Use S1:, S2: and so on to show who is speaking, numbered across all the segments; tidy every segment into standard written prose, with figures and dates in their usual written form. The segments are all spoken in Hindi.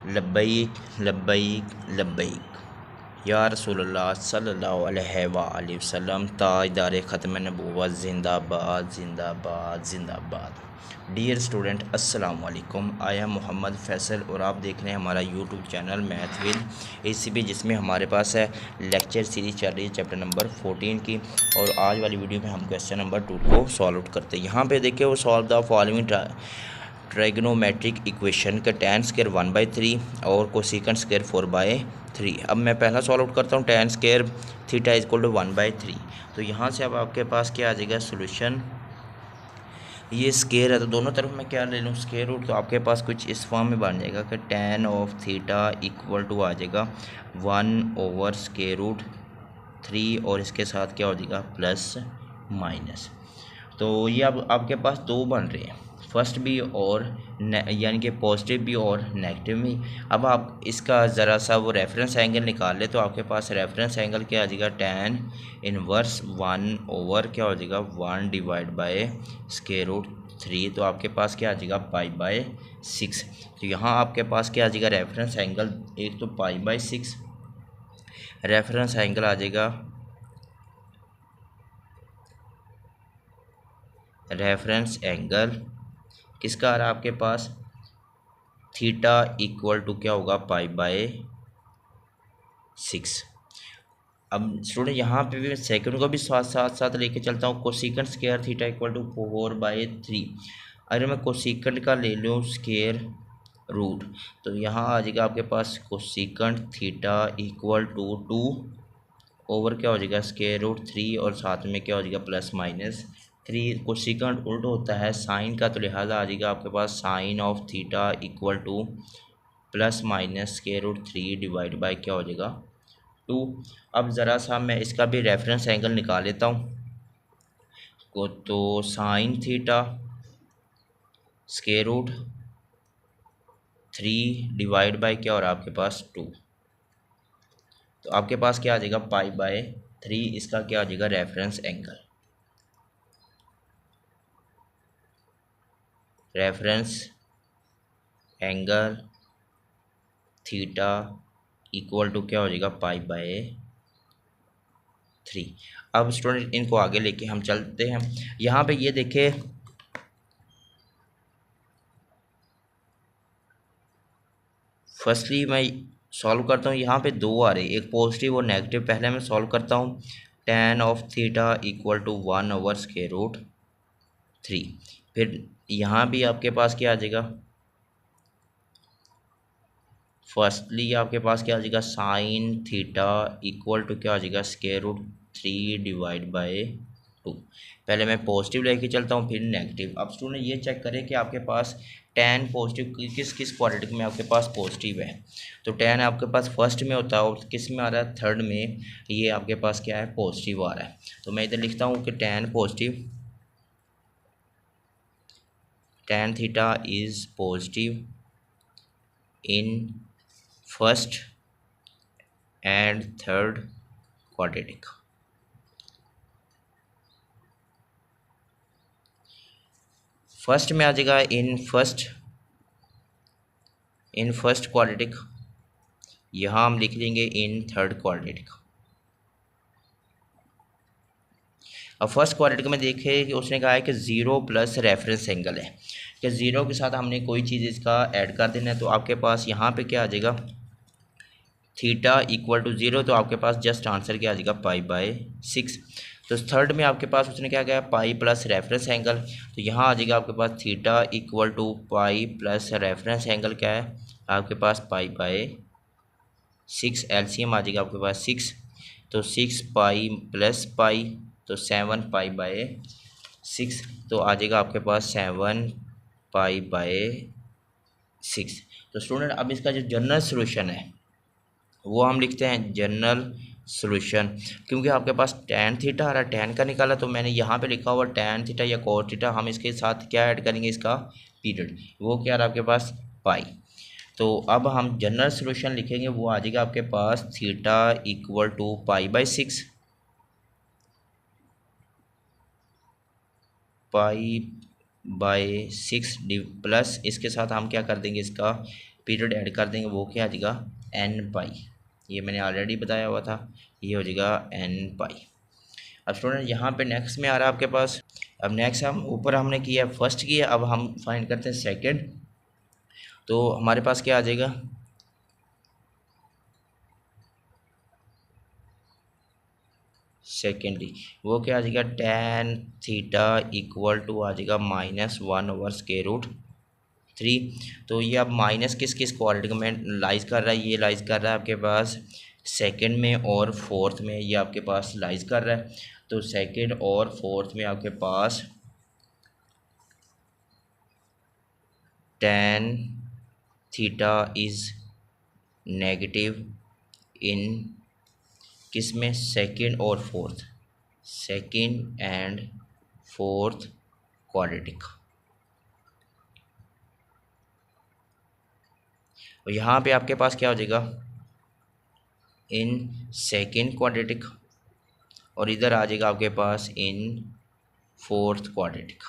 S1: लब्बैक लब्बैक लब्बैक या रसूलुल्लाह सल्लल्लाहु अलैहि वसल्लम ताजदार ख़त्म नबूवत ज़िंदाबाद ज़िंदाबाद ज़िंदाबाद। डियर स्टूडेंट अस्सलाम वालेकुम। आई एम मोहम्मद फ़ैसल और आप देख रहे हैं हमारा YouTube channel math with ACB, जिसमें हमारे पास है लेक्चर सीरीज़ चल रही है चैप्टर नंबर 14 की। और आज वाली वीडियो में हम क्वेश्चन नंबर 2 को सॉल्व आउट करते हैं। यहाँ पे देखिए वो solve the following trigonometric equation का tan स्क्वायर 1/3 और कोसेकंड स्क्वायर 4/3। अब मैं पहला सॉल्व आउट करता हूँ। tan square theta is equal to 1/3। तो यहाँ से अब आपके पास क्या आ जाएगा सोल्यूशन। ये स्क्वायर है तो दोनों तरफ मैं क्या ले लूँ स्क्वायर रूट, तो आपके पास कुछ इस फॉर्म में बन जाएगा कि tan of theta equal to आ जाएगा 1/√3 और इसके साथ क्या हो जाएगा प्लस माइनस। तो ये अब आपके पास दो बन रहे हैं, फर्स्ट भी और यानी कि पॉजिटिव भी और नेगेटिव भी। अब आप इसका ज़रा सा वो रेफरेंस एंगल निकाल ले तो आपके पास रेफरेंस एंगल क्या आ जाएगा tan इनवर्स 1 ओवर क्या हो जाएगा 1/√3। तो आपके पास क्या आ जाएगा π/6। तो यहाँ आपके पास क्या आ जाएगा रेफरेंस एंगल, एक तो π/6 रेफरेंस एंगल आ जाएगा, रेफरेंस एंगल किसका आ रहा है आपके पास थीटा इक्वल टू क्या होगा π/6। अब स्टूडेंट यहाँ पे भी सेकंड को भी साथ लेके चलता हूँ। Cosecant square theta equal to 4/3। अगर मैं कोसेकंड का ले लूँ स्क्वायर रूट तो यहाँ आ जाएगा आपके पास cosecant theta equal to 2 over क्या हो जाएगा √3 और साथ में क्या हो जाएगा प्लस माइनस 3। कोसेकंड उल्ट होता है साइन का, तो लिहाजा आ जाएगा आपके पास sine of theta equal to plus minus √3 divide by क्या हो जाएगा 2। अब ज़रा सा मैं इसका भी रेफरेंस एंगल निकाल लेता हूँ। तो साइन थीटा √3 डिवाइड बाय क्या हो रहा है आपके पास 2। तो आपके पास क्या आ जाएगा π/3, इसका क्या आ जाएगा reference angle. Reference angle theta equal to क्या हो जाएगा π/3। अब स्टूडेंट इनको आगे लेके हम चलते हैं। यहाँ पे ये देखे फर्स्टली मैं सॉल्व करता हूँ। यहाँ पे दो आ रही, एक पॉजिटिव और नेगेटिव। पहले मैं सॉल्व करता हूँ। tan of theta equal to 1/√3। फिर यहाँ भी आपके पास क्या आ जाएगा, फर्स्टली आपके पास क्या आ जाएगा साइन थीटा इक्वल टू क्या आ जाएगा √3 डिवाइड बाय 2। पहले मैं पॉजिटिव लेके चलता हूँ फिर नेगेटिव। अब स्टूडेंट ये चेक करें कि आपके पास tan पॉजिटिव किस किस क्वाड्रेटिक में आपके पास पॉजिटिव है। तो tan आपके पास फर्स्ट में होता है और किस में आ रहा है थर्ड में, ये आपके पास क्या है पॉजिटिव आ रहा है। तो मैं इधर लिखता हूँ कि tan positive, tan theta is positive in first and third quadratic. First में आ जाएगा इन फर्स्ट क्वाड्रेटिक, यहाँ हम लिख लेंगे इन थर्ड क्वाड्रेटिक। अब फर्स्ट क्वाड्रेटिक में देखें कि उसने कहा है कि 0 प्लस रेफरेंस एंगल है, कि 0 के साथ हमने कोई चीज़ इसका ऐड कर देना है। तो आपके पास यहाँ पे क्या आ जाएगा थीटा इक्वल टू 0, तो आपके पास जस्ट आंसर क्या आ जाएगा π/6। तो थर्ड में आपके पास उसने क्या कहा पाई प्लस रेफरेंस एंगल, तो यहाँ आ जाएगा आपके पास theta equal to pi plus reference angle क्या है आपके पास π/6। एलसीएम आ जाएगा आपके पास 6, तो 6 पाई प्लस पाई तो 7 π/6। तो आ जाएगा आपके पास 7 π/6। तो स्टूडेंट अब इसका जो जनरल सोल्यूशन है वो हम लिखते हैं जनरल सोल्यूशन। क्योंकि आपके पास tan थीटा आ रहा है, tan का निकाला, तो मैंने यहाँ पे लिखा हुआ tan थीटा या cos थीटा, हम इसके साथ क्या ऐड करेंगे इसका पीरियड, वो क्या रहा आपके पास पाई। तो अब हम जनरल सोल्यूशन लिखेंगे, वो आ जाएगा आपके पास थीटा इक्वल टू π/6 π/6 प्लस इसके साथ हम क्या कर देंगे इसका पीरियड ऐड कर देंगे, वो क्या आ जाएगा एन पाई। ये मैंने ऑलरेडी बताया हुआ था, ये हो जाएगा एन पाई। अब स्टूडेंट यहाँ पे नेक्स्ट में आ रहा है आपके पास, अब नेक्स्ट हम ऊपर हमने किया फर्स्ट किया, अब हम फाइंड करते हैं सेकंड। तो हमारे पास क्या आ जाएगा, सेकेंडली वो क्या आ जाएगा टेन थीटा इक्वल टू आ जाएगा -1/√3। तो ये अब माइनस किस किस क्वाड्रेटिक में लाइज कर रहा है, ये लाइज कर रहा है आपके पास सेकंड में और फोर्थ में, ये आपके पास लाइज कर रहा है। तो सेकंड और फोर्थ में आपके पास tan theta is negative in किस में, सेकंड और fourth, second and fourth quadratic. और यहाँ पे आपके पास क्या हो जाएगा इन सेकंड क्वाड्रेटिक, और इधर आ जाएगा आपके पास इन फोर्थ क्वाड्रेटिक।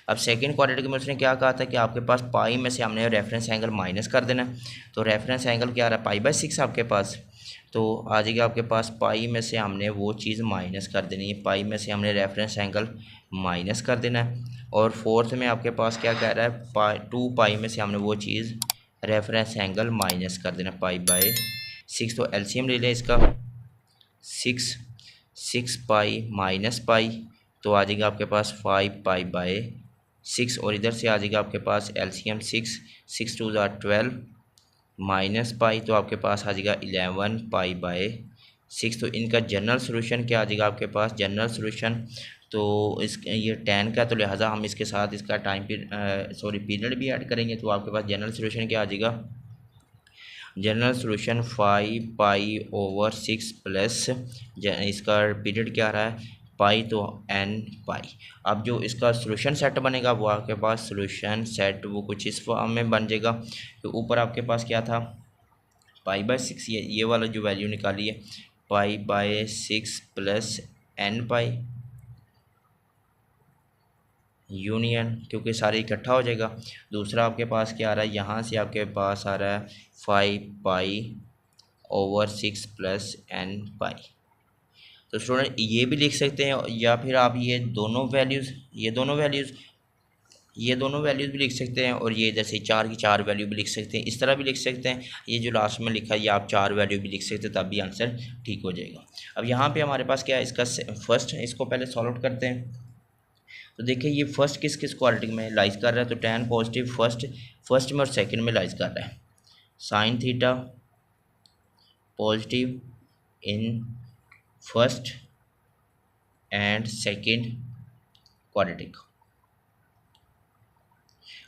S1: अब सेकंड क्वाड्रेटिक में उसने क्या कहा था कि आपके पास पाई में से हमने रेफरेंस एंगल माइनस कर देना है। तो रेफरेंस एंगल क्या आ रहा है पाई/6 आपके पास, तो आ जाएगा आपके पास पाई में से हमने वो चीज़ माइनस कर देनी है, पाई में से हमने रेफरेंस एंगल माइनस कर देना है। और फोर्थ में आपके पास क्या कह रहा है 2 पाई में से हमने वो चीज़ रेफरेंस एंगल माइनस कर देना पाई/6। तो एलसीएम ले लें इसका, 6 पाई माइनस पाई, तो आ जाएगा आपके पास 5 पाई/6। और इधर से आ जाएगा आपके पास एलसीएम 6 2 12 माइनस पाई, तो आपके पास आ जाएगा 11 पाई/6। तो इनका जनरल सोल्यूशन क्या आ जाएगा आपके पास, जनरल सोल्यूशन तो इस ये 10 का, तो लिहाजा हम इसके साथ इसका टाइम पीरियड भी ऐड करेंगे। तो आपके पास जनरल सोल्यूशन क्या आ जाएगा, जनरल सोल्यूशन 5 पाई/6 प्लस इसका पीरियड क्या आ रहा है पाई, तो एन पाई। अब जो इसका सोल्यूशन सेट बनेगा वो आपके पास सोल्यूशन सेट वो कुछ इस फॉर्म में बन जाएगा। तो ऊपर आपके पास क्या था पाई/6, ये वाला जो वैल्यू निकाली है पाई/6 प्लस एन पाई यूनियन, क्योंकि सारे इकट्ठा हो जाएगा। दूसरा आपके पास क्या आ रहा है, यहाँ से आपके पास आ रहा है 5 पाई/6 प्लस एन पाई। तो स्टूडेंट ये भी लिख सकते हैं, या फिर आप ये दोनों वैल्यूज़ भी लिख सकते हैं, और ये जैसे 4 की 4 वैल्यू भी लिख सकते हैं, इस तरह भी लिख सकते हैं। ये जो लास्ट में लिखा है ये आप 4 वैल्यू भी लिख सकते हैं, तब भी आंसर ठीक हो जाएगा। अब यहाँ पे हमारे पास क्या है, इसका फर्स्ट, इसको पहले सॉल्व आउट करते हैं। तो देखिए ये फर्स्ट किस किस क्वाड्रेटिक में लाइज कर रहा है, तो tan पॉजिटिव फर्स्ट में और सेकंड में लाइज कर रहा है, sine theta positive in first and second quadratic.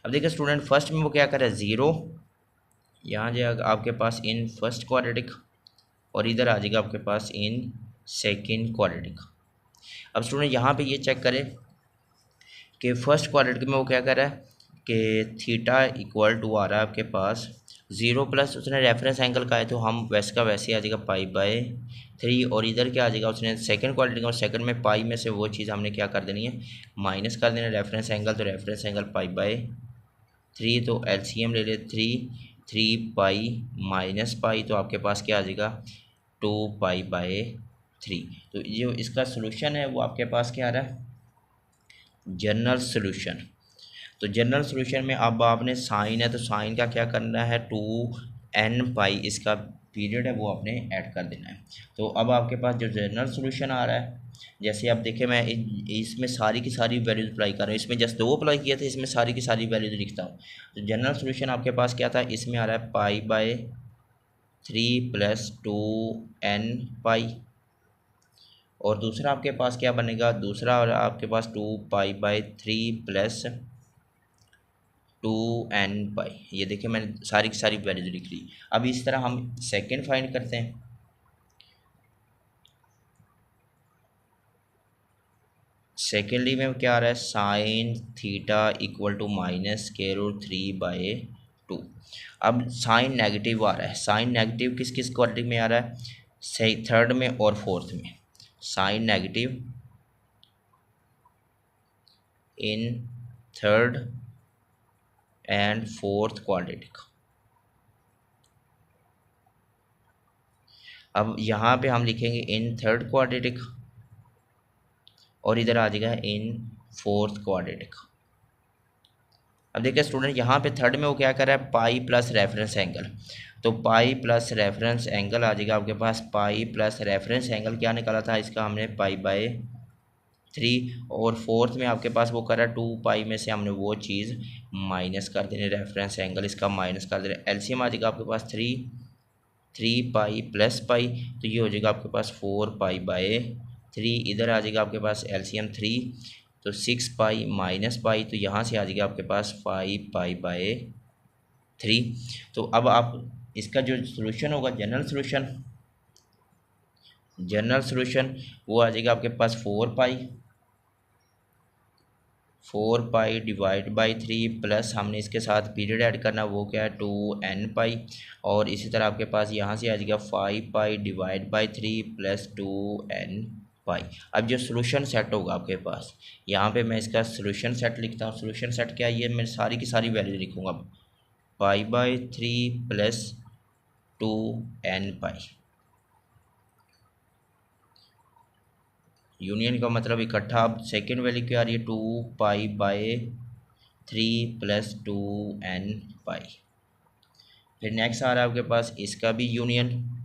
S1: अब देखिए स्टूडेंट फर्स्ट में वो क्या कर रहा है 0, यहाँ जाएगा आपके पास इन फर्स्ट क्वाड्रेटिक, और इधर आ जाएगा आपके पास इन सेकंड क्वाड्रेटिक। अब स्टूडेंट यहाँ पे ये चेक करें कि फर्स्ट क्वाड्रेटिक में वो क्या कर रहा है कि थीटा इक्वल टू आ रहा है आपके पास 0 प्लस उसने रेफरेंस एंगल का है, तो हम वैसे का वैसे आ जाएगा पाई/3। और इधर क्या आ जाएगा उसने सेकंड क्वाड्रेटिक, और सेकंड में पाई में से वो चीज़ हमने क्या कर देनी है माइनस कर देना रेफरेंस एंगल, तो रेफरेंस एंगल पाई/3। तो एलसीएम ले ले 3 पाई माइनस पाई, तो आपके पास क्या आ जाएगा 2 पाई/3। तो जो इसका सोल्यूशन है वो आपके पास क्या आ रहा है जनरल सोल्यूशन। तो जनरल सोल्यूशन में अब आपने साइन है, तो साइन का क्या करना है 2n पाई, इसका पीरियड है वो आपने ऐड कर देना है। तो अब आपके पास जो जनरल सोल्यूशन आ रहा है, जैसे आप देखें मैं इसमें सारी की सारी वैल्यूज अप्लाई कर रहा हूँ, इसमें जस्ट 2 अप्लाई किए थे, इसमें सारी की सारी वैल्यूज लिखता हूँ। तो जनरल सोल्यूशन आपके पास क्या था, इसमें आ रहा है पाई/3 प्लस 2n पाई, और दूसरा आपके पास क्या बनेगा, दूसरा आपके पास 2 पाई/3 प्लस 2n पाई। ये देखिए मैंने सारी की सारी वैल्यूज लिख ली। अब इस तरह हम सेकंड फाइंड करते हैं। सेकेंडली में क्या आ रहा है साइन थीटा इक्वल टू -√3/2। अब साइन नेगेटिव आ रहा है, साइन नेगेटिव किस किस क्वाड्रेटिक में आ रहा है, सही थर्ड में और फोर्थ में, sine negative in third and fourth quadratic. अब यहाँ पे हम लिखेंगे इन थर्ड क्वाड्रेटिक और इधर आ जाएगा इन फोर्थ क्वाड्रेटिक। अब देखिए स्टूडेंट यहाँ पे थर्ड में वो क्या कर रहा है, पाई प्लस रेफरेंस एंगल, तो पाई प्लस रेफरेंस एंगल आ जाएगा आपके पास। पाई प्लस रेफरेंस एंगल क्या निकाला था इसका हमने, पाई बाय 3। और फोर्थ में आपके पास वो कर रहा है 2 पाई में से हमने वो चीज़ माइनस कर देनी, रेफरेंस एंगल इसका माइनस कर देना। एलसीएम आ जाएगा आपके पास 3 पाई प्लस पाई, तो ये हो जाएगा आपके पास 4 पाई बाय 3। इधर आ जाएगा आपके पास एलसीएम 3, तो 6 पाई माइनस पाई, तो यहाँ से आ जाएगा आपके पास 5 पाई बाय 3। तो अब आप इसका जो सोल्यूशन होगा, जनरल सोल्यूशन वो आ जाएगा आपके पास 4 पाई डिवाइड बाई 3 प्लस हमने इसके साथ पीरियड ऐड करना, वो क्या है 2n पाई। और इसी तरह आपके पास यहाँ से आ जाएगा 5 pi divide by 3 plus 2n पाई। अब जो सोल्यूशन सेट होगा आपके पास, यहाँ पे मैं इसका सोल्यूशन सेट लिखता हूँ। सोल्यूशन सेट क्या है, ये मैं सारी की सारी वैल्यू लिखूँगा, pi by 3 plus 2n pi. Union का मतलब इकट्ठा। अब सेकेंड वैल्यू क्या आ रही है, 2 पाई बाय 3 प्लस 2n पाई। फिर नेक्स्ट आ रहा है आपके पास इसका भी यूनियन,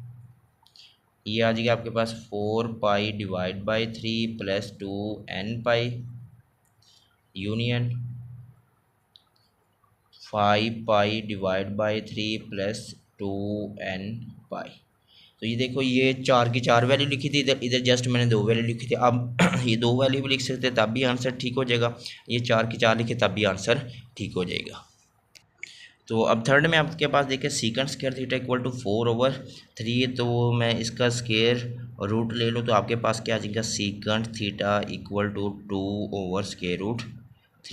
S1: ये आ जाएगा आपके पास 4 pi divide by 3 plus 2n pi, union 5 pi divide by 3 plus 2n पाई। तो ये देखो, ये 4 की 4 वैल्यू लिखी थी, इधर इधर जस्ट मैंने 2 वैल्यू लिखी थी। अब ये 2 वैल्यू भी लिख सकते तब भी आंसर ठीक हो जाएगा, ये 4 की 4 लिखे तब भी आंसर ठीक हो जाएगा। तो अब थर्ड में आपके पास देखिए secant square theta equal to 4/3, तो मैं इसका स्क्वायर रूट ले लूँ तो आपके पास क्या आ जाएगा, सीकेंट थीटा इक्वल टू 2/√3,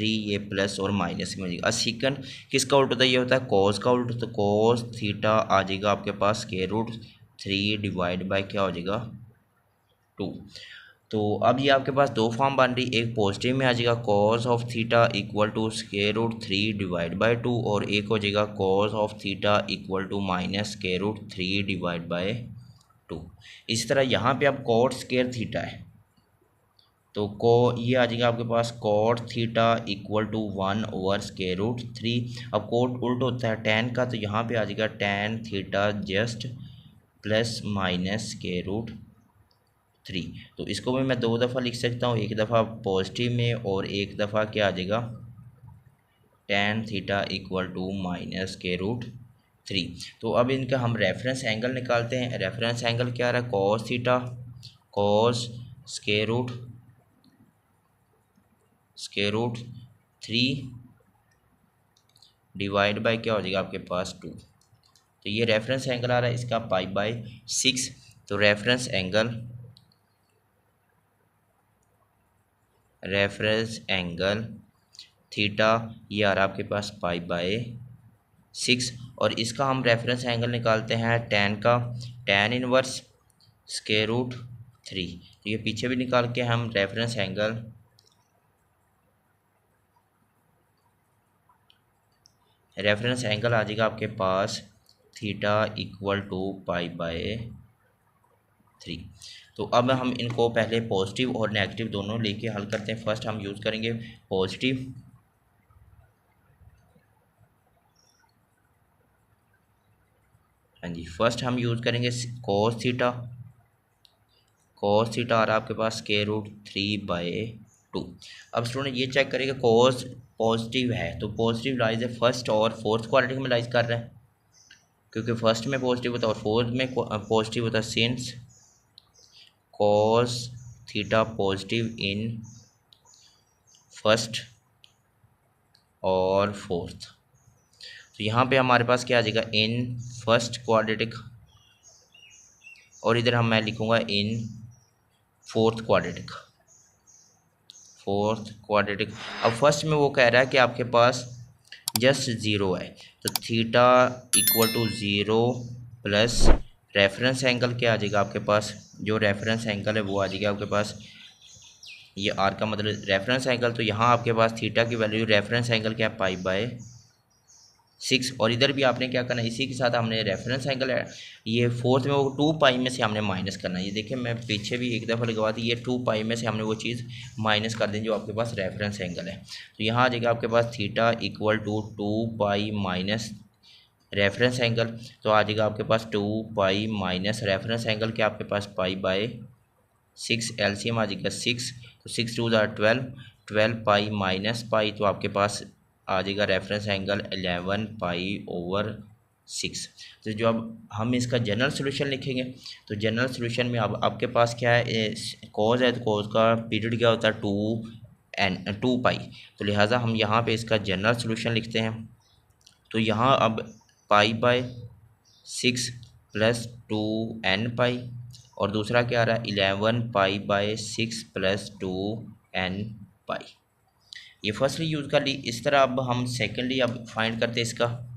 S1: ये प्लस और माइनस में हो जाएगा। सीकेंट किसका उल्ट होता है, ये होता है कॉस का उल्ट, तो कॉस थीटा आ जाएगा आपके पास स्क्वायर रूट 3 डिवाइड बाय क्या हो जाएगा 2। तो अब ये आपके पास दो फॉर्म बन रही, एक पॉजिटिव में आ जाएगा cos of theta equal to square root 3 divide by 2, और एक हो जाएगा cos of theta equal to minus square root 3 divide by 2। इसी तरह यहाँ पे अब कॉट स्क्वायर थीटा है, तो ये आ जाएगा आपके पास कॉट थीटा इक्वल टू 1/√3। अब कोट उल्ट होता है टेन का, तो यहाँ पे आ जाएगा tan theta just plus minus square root 3। तो इसको भी मैं 2 दफ़ा लिख सकता हूँ, एक दफ़ा पॉजिटिव में और एक दफ़ा क्या आ जाएगा tan theta equal to minus square root 3। तो अब इनका हम रेफरेंस एंगल निकालते हैं। रेफरेंस एंगल क्या आ रहा है, cos theta cos square root 3 divide by क्या हो जाएगा आपके पास 2। तो ये रेफरेंस एंगल आ रहा है इसका पाई/6। तो रेफरेंस एंगल थीटा ये आ रहा है आपके पास पाई/6, और इसका हम रेफरेंस एंगल निकालते हैं टेन का, टेन इनवर्स स्क्वायर रूट 3। तो ये पीछे भी निकाल के हम रेफरेंस एंगल आ जाएगा आपके पास थीटा इक्वल टू पाई/3। तो अब हम इनको पहले पॉजिटिव और नेगेटिव दोनों लेके हल करते हैं। फर्स्ट हम यूज़ करेंगे पॉजिटिव, हाँ जी, फर्स्ट हम यूज़ करेंगे cos थीटा आ रहा है आपके पास स्क्वायर रूट 3/2। अब स्टूडेंट ये चेक करेंगे cos पॉजिटिव है, तो पॉजिटिव लाइज है फर्स्ट और फोर्थ क्वाड्रेटिक में लाइज कर रहे हैं, क्योंकि फर्स्ट में पॉजिटिव होता है और फोर्थ में पॉजिटिव होता है। Since cos theta positive in first और फोर्थ, तो यहाँ पे हमारे पास क्या आ जाएगा इन फर्स्ट क्वाड्रेटिक, और इधर मैं लिखूँगा इन फोर्थ क्वाड्रेटिक। अब फर्स्ट में वो कह रहा है कि आपके पास जस्ट ज़ीरो है, तो theta equal to 0 plus reference angle क्या आ जाएगा आपके पास, जो रेफरेंस एंगल है वो आ जाएगा आपके पास, ये आर का मतलब रेफरेंस एंगल। तो यहाँ आपके पास थीटा की वैल्यू रेफरेंस एंगल क्या है पाई/6, 6, और इधर भी आपने क्या करना है, इसी के साथ हमने रेफरेंस एंगल है ये फोर्थ में वो 2 पाई में से हमने माइनस करना है। ये देखिए मैं पीछे भी एक दफ़ा लगवा दी, ये 2 पाई में से हमने वो चीज़ माइनस कर दें जो आपके पास रेफरेंस एंगल है। तो यहाँ आ जाएगा आपके पास theta equal to 2 pi minus reference angle. तो आ जाएगा आपके पास 2 पाई माइनस रेफरेंस एंगल के आपके पास पाई बाय 6, एलसीएम आ जाएगा 6, तो 6 टू ज़ार 12, 12 पाई माइनस पाई, तो आपके पास आ जाएगा रेफरेंस एंगल 11 पाई ओवर 6। तो जो अब हम इसका जनरल सोल्यूशन लिखेंगे, तो जनरल सोल्यूशन में अब आपके पास क्या है, कॉज है तो कॉज का पीरियड क्या होता है 2 पाई, तो लिहाजा हम यहाँ पे इसका जनरल सोल्यूशन लिखते हैं। तो यहाँ अब पाई बाय 6 प्लस 2 n पाई, और दूसरा क्या आ रहा है 11 पाई बाय 6 प्लस 2 n पाई। ये फर्स्टली यूज़ कर ली। इस तरह अब हम सेकेंडली अब फाइंड करते हैं इसका।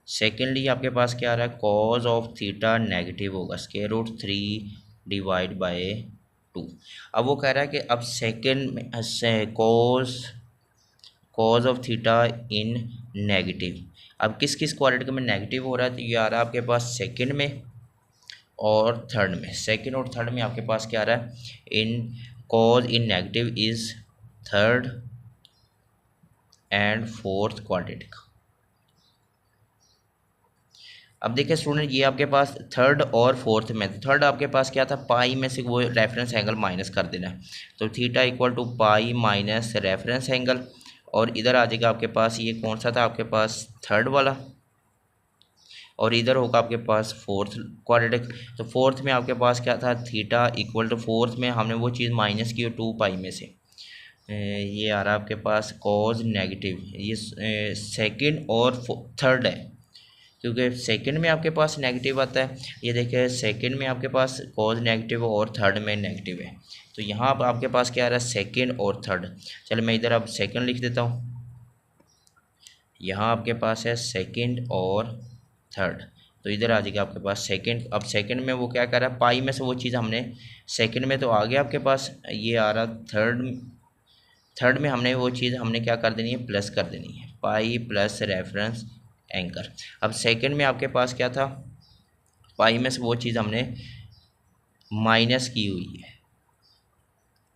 S1: सेकेंडली आपके पास क्या आ रहा है, कॉज ऑफ थीटा नेगेटिव होगा √3 डिवाइड बाय 2। अब वो कह रहा है कि अब सेकेंड में cause of theta in negative, अब किस किस क्वाड्रेटिक में नेगेटिव हो रहा है, तो ये आ रहा है आपके पास सेकंड में और थर्ड में। सेकंड और थर्ड में आपके पास क्या आ रहा है, in cos in negative is third and fourth quadratic. अब देखिए स्टूडेंट, ये आपके पास थर्ड और फोर्थ में, थर्ड आपके पास क्या था, पाई में से वो रेफरेंस एंगल माइनस कर देना है, तो theta equal to pi minus reference angle, और इधर आ जाएगा आपके पास ये कौन सा था आपके पास थर्ड वाला, और इधर होगा आपके पास फोर्थ क्वाड्रेटिक। तो फोर्थ में आपके पास क्या था, थीटा इक्वल टू फोर्थ में हमने वो चीज़ माइनस की 2 पाई में से, ये आ रहा है आपके पास कॉज नेगेटिव, ये सेकंड और थर्ड है, क्योंकि सेकंड में आपके पास नेगेटिव आता है। ये देखिए सेकंड में आपके पास कॉज नेगेटिव और थर्ड में नेगेटिव है, तो यहाँ पर आपके पास क्या आ रहा है सेकंड और थर्ड। चलो मैं इधर अब सेकंड लिख देता हूँ, यहाँ आपके पास है सेकंड और थर्ड, तो इधर आ जाएगा आपके पास सेकंड। अब सेकंड में वो क्या कर रहा है, पाई में से वो चीज़ हमने सेकंड में तो आ गया आपके पास, ये आ रहा थर्ड में हमने वो चीज़ हमने क्या कर देनी है, प्लस कर देनी है, पाई प्लस रेफरेंस एंकर। अब सेकंड में आपके पास क्या था, पाई में से वो चीज़ हमने माइनस की हुई है।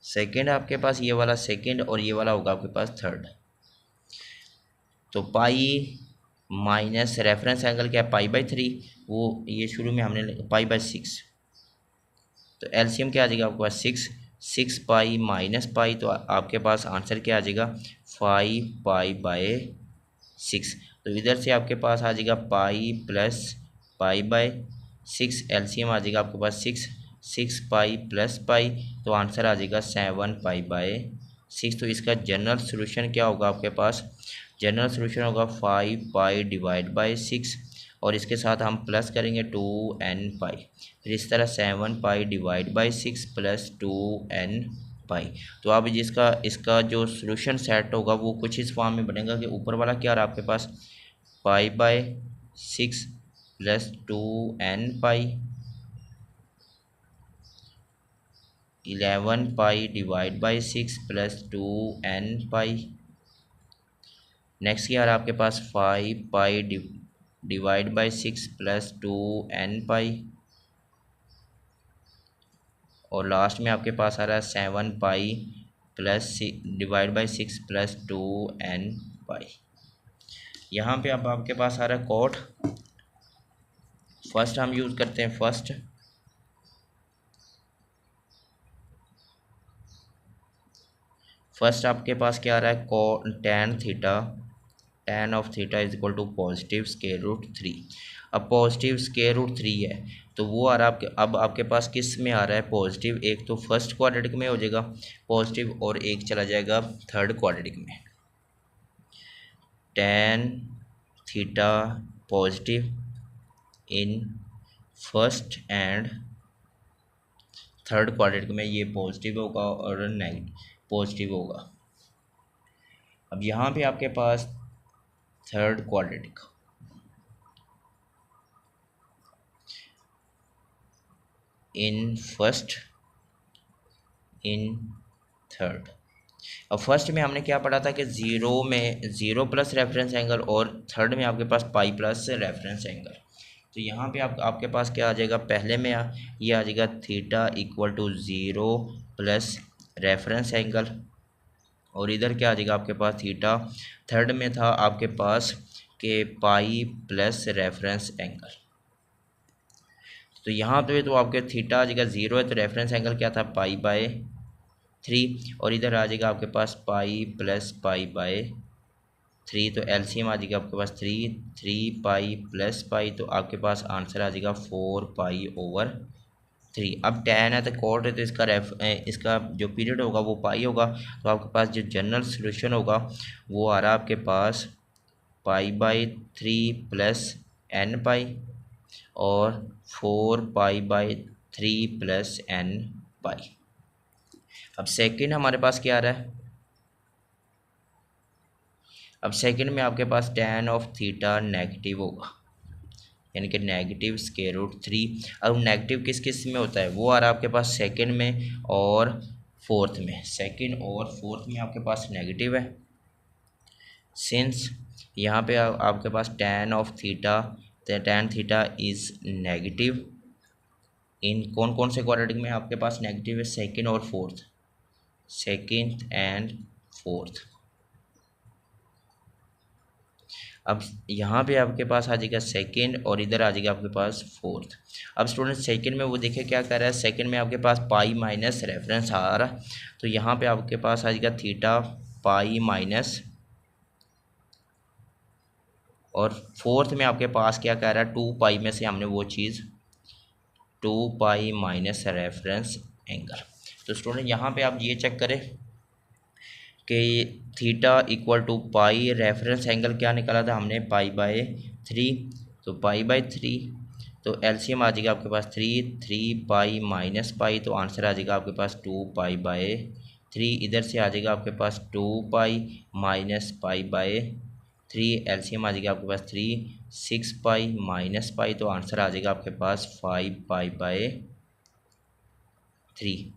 S1: सेकंड आपके पास ये वाला सेकंड और ये वाला होगा आपके पास थर्ड, तो पाई माइनस रेफरेंस एंगल क्या है, पाई बाई 3, वो ये शुरू में हमने पाई बाई 6, तो एलसीएम क्या आ जाएगा आपके पास 6 पाई माइनस पाई, तो आपके पास आंसर क्या आ जाएगा 5 पाई बाय 6। तो इधर से आपके पास आ जाएगा pi plus pi by 6, LCM आ जाएगा आपके पास 6 पाई प्लस पाई, तो आंसर आ जाएगा 7 पाई बाय 6। तो इसका जनरल सोल्यूशन क्या होगा आपके पास, जनरल सोल्यूशन होगा 5 पाई डिवाइड बाय 6, और इसके साथ हम प्लस करेंगे 2n पाई, फिर इस तरह 7 पाई डिवाइड बाई 6 प्लस 2n पाई। तो अब जिसका इसका जो सोल्यूशन सेट होगा वो कुछ इस फॉर्म में बनेगा कि ऊपर वाला क्या रहा आपके पास pi by 6 plus 2n pi, 11 pi divide by 6 plus 2n pi. Next क्या आ रहा है आपके पास 5 pi divide by 6 plus 2n pi, और लास्ट में आपके पास आ रहा है 7 pi plus divide by 6 plus 2n pi. यहाँ पे अब आपके पास आ रहा है कॉट, फर्स्ट हम यूज़ करते हैं फर्स्ट आपके पास क्या आ रहा है tan of theta is equal to positive √3। अब पॉजिटिव √3 है, तो वो आ रहा है अब आपके पास किस में आ रहा है पॉजिटिव, एक तो फर्स्ट क्वाड्रेटिक में हो जाएगा पॉजिटिव, और एक चला जाएगा थर्ड क्वाड्रेटिक में। tan theta positive in first and third quadratic में, ये पॉजिटिव होगा और नेगेटिव पॉजिटिव होगा। अब यहाँ पे आपके पास third quadratic, in first in third. अब फर्स्ट में हमने क्या पढ़ा था कि ज़ीरो में ज़ीरो प्लस रेफरेंस एंगल और थर्ड में आपके पास पाई प्लस रेफरेंस एंगल। तो यहाँ पे आपके पास क्या आ जाएगा, पहले में ये आ जाएगा theta equal to zero plus reference angle, और इधर क्या आ जाएगा आपके पास थीटा। थर्ड में था आपके पास के पाई प्लस रेफरेंस एंगल। तो यहाँ पे तो आपके थीटा आ जाएगा ज़ीरो है, तो रेफरेंस एंगल क्या था, पाई बाय 3, और इधर आ जाएगा आपके पास पाई प्लस पाई बाय 3, तो एलसीएम आ जाएगा आपके पास 3 पाई प्लस पाई, तो आपके पास आंसर आ जाएगा 4 पाई ओवर 3। अब tan है तो कॉट है, तो इसका जो पीरियड होगा वो पाई होगा, तो आपके पास जो जनरल सोल्यूशन होगा वो आ रहा है आपके पास pi by 3 plus n pi और 4 पाई बाई 3 प्लस एन पाई। अब सेकंड हमारे पास क्या आ रहा है, अब सेकंड में आपके पास tan ऑफ थीटा नेगेटिव होगा, यानी कि नेगेटिव स्क्वायर रूट 3। अब नेगेटिव किस किस में होता है, वो आ रहा है आपके पास सेकंड में और फोर्थ में। सेकंड और फोर्थ में आपके पास नेगेटिव है, सिंस यहाँ पे आपके पास tan of theta, tan theta is negative इन कौन कौन से क्वाड्रेटिक में आपके पास नेगेटिव है, सेकंड और फोर्थ, सेकंड एंड फोर्थ। अब यहाँ पे आपके पास आ जाएगा सेकंड और इधर आ जाएगा आपके पास फोर्थ। अब स्टूडेंट सेकंड में वो देखिए क्या कर रहा है, सेकंड में आपके पास पाई माइनस रेफरेंस आ रहा है, तो यहाँ पे आपके पास आ जाएगा थीटा पाई माइनस, और फोर्थ में आपके पास क्या कह रहा है, 2 पाई में से हमने वो चीज़ 2 पाई माइनस रेफरेंस एंगल। तो स्टूडेंट यहाँ पे आप ये चेक करें कि theta equal to pi, reference angle क्या निकाला था हमने, पाई बाय 3, तो पाई बाय 3, तो एलसीएम आ जाएगा आपके पास 3 पाई माइनस पाई, तो आंसर आ जाएगा आपके पास 2 पाई बाय 3। इधर से आ जाएगा आपके पास 2 pi minus pi by 3, LCM आ जाएगा आपके पास 6 पाई माइनस पाई, तो आंसर आ जाएगा आपके पास 5 पाई बाय 3।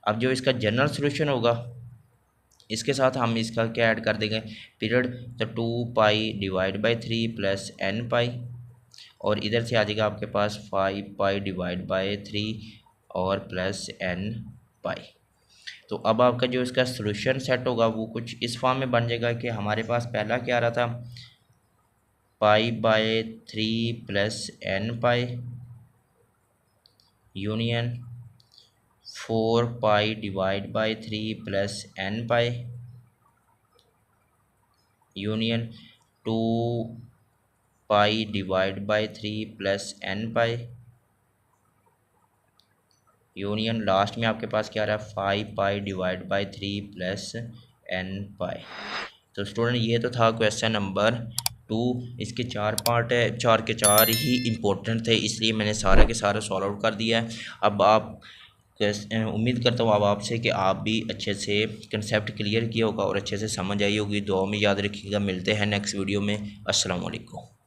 S1: अब जो इसका जनरल सोल्यूशन होगा, इसके साथ हम इसका क्या ऐड कर देंगे, पीरियड, तो 2 pi divide by 3 plus n pi, और इधर से आ जाएगा आपके पास 5 पाई डिवाइड बाई 3 और प्लस एन पाई। तो अब आपका जो इसका सोल्यूशन सेट होगा वो कुछ इस फॉर्म में बन जाएगा कि हमारे पास पहला क्या आ रहा था, pi by 3 plus n pi union 4 pi divide by 3 plus n pi union 2 pi divide by 3 plus n pi union last में आपके पास क्या आ रहा है, 5 pi divide by 3 plus n pi. तो स्टूडेंट ये तो था क्वेश्चन नंबर 2। इसके 4 पार्ट है, 4 के 4 ही इम्पोर्टेंट थे, इसलिए मैंने सारा के सारा सॉल्व आउट कर दिया है। अब आप उम्मीद करता हूँ अब आपसे कि आप भी अच्छे से कंसेप्ट क्लियर किया होगा और अच्छे से समझ आई होगी। दुआ में याद रखिएगा, मिलते हैं नेक्स्ट वीडियो में। अस्सलाम वालेकुम।